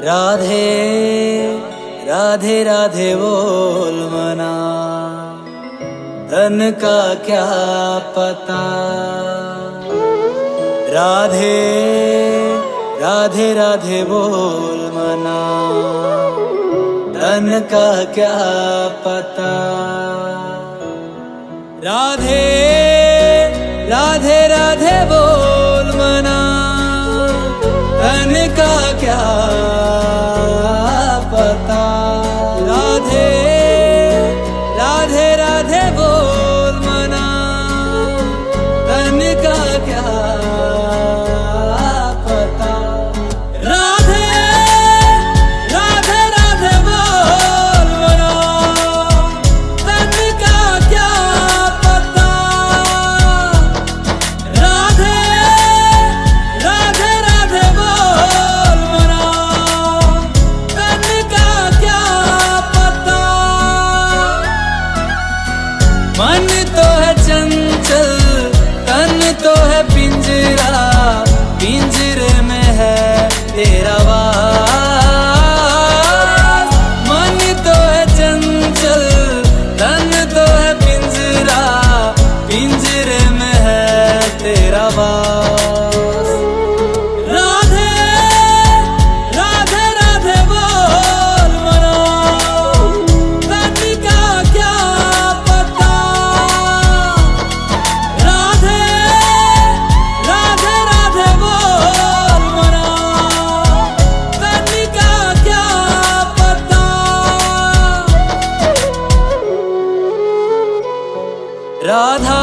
राधे राधे राधे बोल मना, धन का क्या पता। राधे राधे राधे बोल मना, धन का क्या पता। राधे राधे राधे बोल मना, धन का क्या पता। राधे राधे राधे बोल मना, धन का क्या पता। राधे राधे राधे बोल मना, धन का क्या पता। राधे राधे राधे बोल मना, धन का क्या पता। मन तो है चंचल, तन तो है पिंजरा, पिंजरे में है तेरा वास। मन तो है चंचल, तन तो है पिंजरा, पिंजरे में है तेरा वास। राधे राधे राधे बोल मना, धन का क्या पता। राधे राधे राधे बोल मना, धन का क्या पता। राधा